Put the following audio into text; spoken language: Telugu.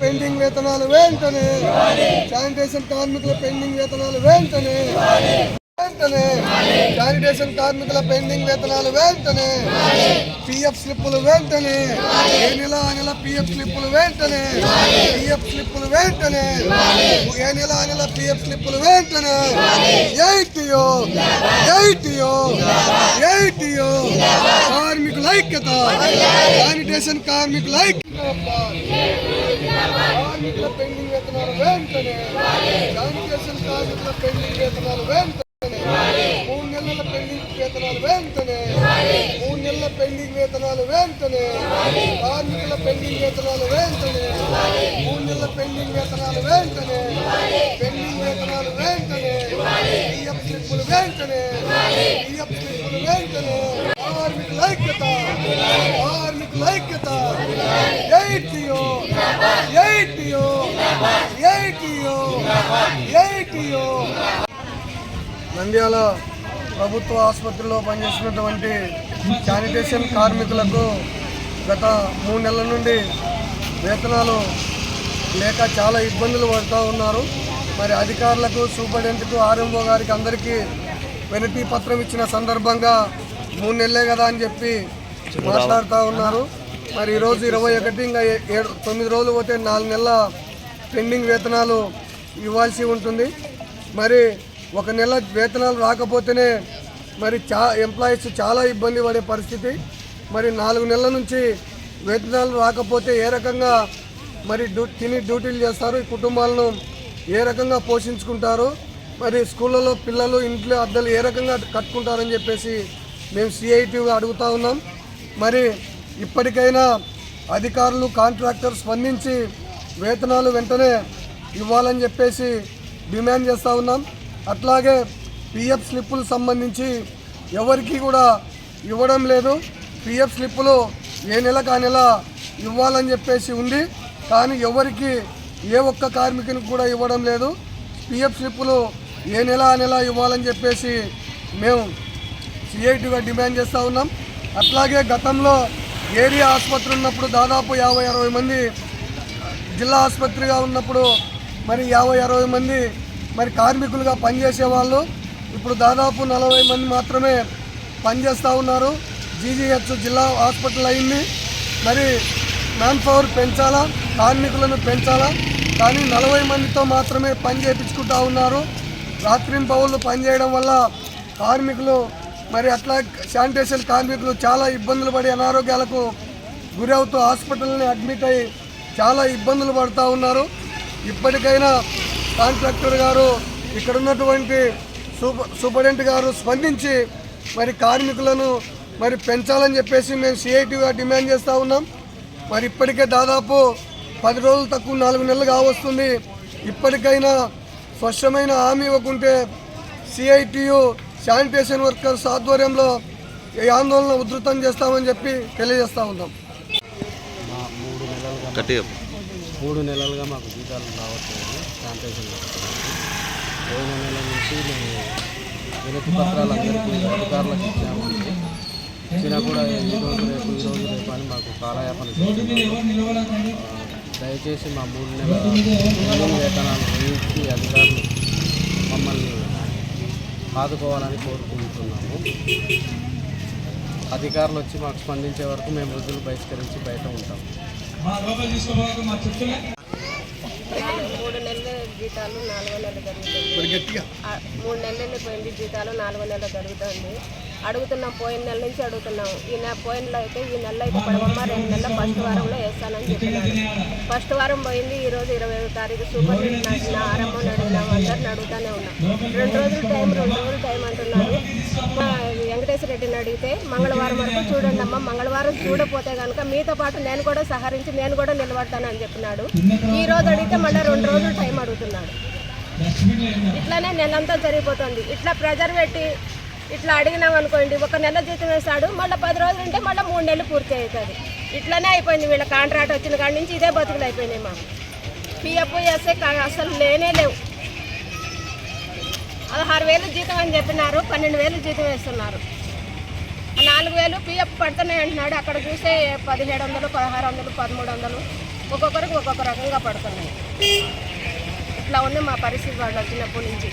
పెండింగ్ వేతనాలు వెంటనే, శానిటేషన్ కార్మికుల పెండింగ్ వేతనాలు వెంటనే, శానిటేషన్ కార్మికుల పెండింగ్ వేతనాలు వెంటనే, పిఎఫ్ స్లిప్పులు వెంటనే, ఏ నెల ఆ నెల పిఎఫ్ స్లిప్పులు వెంటనే, పిఎఫ్ స్లిప్పులు వెంటనే, ఏ నెల ఆ నెల పిఎఫ్ స్లిప్పులు వెంటనే, ఏటీఓ కార్మికుల ఐక్యత, శానిటేషన్ కార్మికుల కార్మికుల పెండింగ్ వేతనాలు వెంటనే, శానిటేషన్ కార్మికుల పెండింగ్ వేతనాలు వెంటనే, 3 నెలల పెండింగ్ వేతనాలు వెంటనే, 3 నెలల పెండింగ్ వేతనాలు వెంటనే, కార్మికుల పెండింగ్ వేతనాలు వెంటనే, 3 నెలల పెండింగ్ వేతనాలు వెంటనే, పెండింగ్ వేతనాలు వెంటనే, పిఎఫ్ స్లిప్పులు వెంటనే, పిఎఫ్ స్లిప్పులు వెంటనే, కార్మికుల ఐక్యత, కార్మికుల ఐక్యత, ఏటీఓ నంద్యాల ప్రభుత్వ ఆసుపత్రిలో పనిచేసినటువంటి శానిటేషన్ కార్మికులకు గత 3 నెలల నుండి వేతనాలు లేక చాలా ఇబ్బందులు పడుతూ ఉన్నారు. మరి అధికారులకు, సూపరింటెండెంట్కు, ఆర్ఎంఓ గారికి అందరికీ వినతి పత్రం ఇచ్చిన సందర్భంగా 3 నెలలే కదా అని చెప్పి మాట్లాడుతూ ఉన్నారు. మరి ఈరోజు 21, ఇంకా 9 రోజులు పోతే 4 నెలల పెండింగ్ వేతనాలు ఇవ్వాల్సి ఉంటుంది. మరి 1 నెల వేతనాలు రాకపోతేనే మరి ఎంప్లాయీస్ చాలా ఇబ్బంది పడే పరిస్థితి. మరి 4 నెలల నుంచి వేతనాలు రాకపోతే ఏ రకంగా మరి తిని డ్యూటీలు చేస్తారు, ఈ కుటుంబాలను ఏ రకంగా పోషించుకుంటారు, మరి స్కూళ్ళలో పిల్లలు ఇంట్లో అద్దెలు ఏ రకంగా కట్టుకుంటారని చెప్పేసి మేము సిఐటిగా అడుగుతూ ఉన్నాం. మరి ఇప్పటికైనా అధికారులు, కాంట్రాక్టర్ స్పందించి వేతనాలు వెంటనే ఇవ్వాలని చెప్పేసి డిమాండ్ చేస్తూ ఉన్నాం. అట్లాగే పిఎఫ్ స్లిప్పులు సంబంధించి ఎవరికి కూడా ఇవ్వడం లేదు. పిఎఫ్ స్లిప్పులు ఏ నెలకు ఆ నెల ఇవ్వాలని చెప్పేసి ఉంది, కానీ ఎవరికి ఏ ఒక్క కార్మికునికి కూడా ఇవ్వడం లేదు. పిఎఫ్ స్లిప్పులు ఏ నెల ఆ నెల ఇవ్వాలని చెప్పేసి మేము సిఐటిగా డిమాండ్ చేస్తూ ఉన్నాం. అట్లాగే గతంలో ఏరియా ఆసుపత్రి ఉన్నప్పుడు దాదాపు 50-60 మంది, జిల్లా ఆసుపత్రిగా ఉన్నప్పుడు మరి 50-60 మంది మరి కార్మికులుగా పనిచేసేవాళ్ళు. ఇప్పుడు దాదాపు 40 మంది మాత్రమే పనిచేస్తూ ఉన్నారు. జీజీహెచ్ జిల్లా హాస్పిటల్ అయింది. మరి మ్యాన్ పవర్ పెంచాలా, కార్మికులను పెంచాలా, కానీ 40 మందితో మాత్రమే పని చేయించుకుంటూ ఉన్నారు. రాత్రింపవళ్ళు పనిచేయడం వల్ల కార్మికులు మరి అట్లా శానిటేషన్ కార్మికులు చాలా ఇబ్బందులు పడి అనారోగ్యాలకు గురవుతూ హాస్పిటల్ని అడ్మిట్ అయ్యి చాలా ఇబ్బందులు పడుతూ ఉన్నారు. ఇప్పటికైనా కాంట్రాక్టర్ గారు, ఇక్కడ ఉన్నటువంటి సూపరింటెండెంట్ గారు స్పందించి మరి కార్మికులను మరి పెంచాలని చెప్పేసి మేము సిఐటిగా డిమాండ్ చేస్తూ ఉన్నాం. మరి ఇప్పటికే దాదాపు 10 రోజులు తక్కువ 4 నెలలు కావస్తుంది. ఇప్పటికైనా స్పష్టమైన హామీ ఇవ్వకుంటే సిఐటియు శానిటేషన్ వర్కర్స్ ఆధ్వర్యంలో ఈ ఆందోళన ఉధృతం చేస్తామని చెప్పి తెలియజేస్తూ ఉన్నాం. 3 నెలలుగా మాకు జీతాలు రావట్లేదు. శానిటేషన్ పోయిన నెల నుంచి మేము వినతి పత్రాలు అందరికీ అధికారులకు ఇచ్చామండి. ఇచ్చినా కూడా ఈరోజు రేపు అని మాకు కాలయాపన చేస్తున్నారు. దయచేసి మా 3 నెలల వేతనాలు వేయించి అధికారులు మమ్మల్ని ఆదుకోవాలని కోరుకుంటున్నాము. అధికారులు వచ్చి మాకు స్పందించే వరకు మేము వృద్ధులు బహిష్కరించి బయట ఉంటాము. 3 నెలల జీతాలు 4 నెలలు జరుగుతుంది. 3 నెలలు పోయింది, జీతాలు 4 నెలలు జరుగుతుంది. అడుగుతున్నాం, పోయిన నెల నుంచి అడుగుతున్నాం. పోయిన నెల అయితే ఈ నెల అయితే పడవమ్మ 2 నెలల ఫస్ట్ వారంలో వేస్తానని చెప్పినాడు. ఫస్ట్ వారం పోయింది. ఈరోజు 25వ తారీఖు సూపరింటెండెంట్ అడిగిన, ఆరంభం అడిగినాం, అందరిని అడుగుతూనే ఉన్నాం. 2 రోజులు టైం అంటున్నారు. వెంకటేశ్వర రెడ్డిని అడిగితే మంగళవారం వరకు చూడండి అమ్మ, మంగళవారం చూడపోతే కనుక మీతో పాటు నేను కూడా సహరించి నేను కూడా నిలబడతానని చెప్పినాడు. ఈ రోజు అడిగితే మళ్ళీ 2 రోజులు టైం అడుగుతున్నాడు. ఇట్లానే నెలంతా జరిగిపోతుంది. ఇట్లా ప్రెజర్ పెట్టి ఇట్లా అడిగినాం అనుకోండి, 1 నెల జీతం వేస్తాడు, మళ్ళీ 10 రోజులు ఉంటే మళ్ళీ 3 నెలలు పూర్తి అవుతుంది. ఇట్లానే అయిపోయింది. వీళ్ళ కాంట్రాక్ట్ వచ్చిన కాడి నుంచి ఇదే బతుకులు అయిపోయినాయి. మాకు పిఎఫ్ ఎస్ఏ అసలు లేవు. 16,000 జీతం అని చెప్పినారు, 12,000 జీతం వేస్తున్నారు. 4,000 పిఎఫ్ పడుతున్నాయి అంటున్నాడు. అక్కడ చూస్తే 1,700, 1,600, 1,300 ఒక్కొక్కరికి ఒక్కొక్క రకంగా పడుతున్నాయి. ఇట్లా ఉంది మా పరిస్థితి వాళ్ళు వచ్చినప్పటి నుంచి.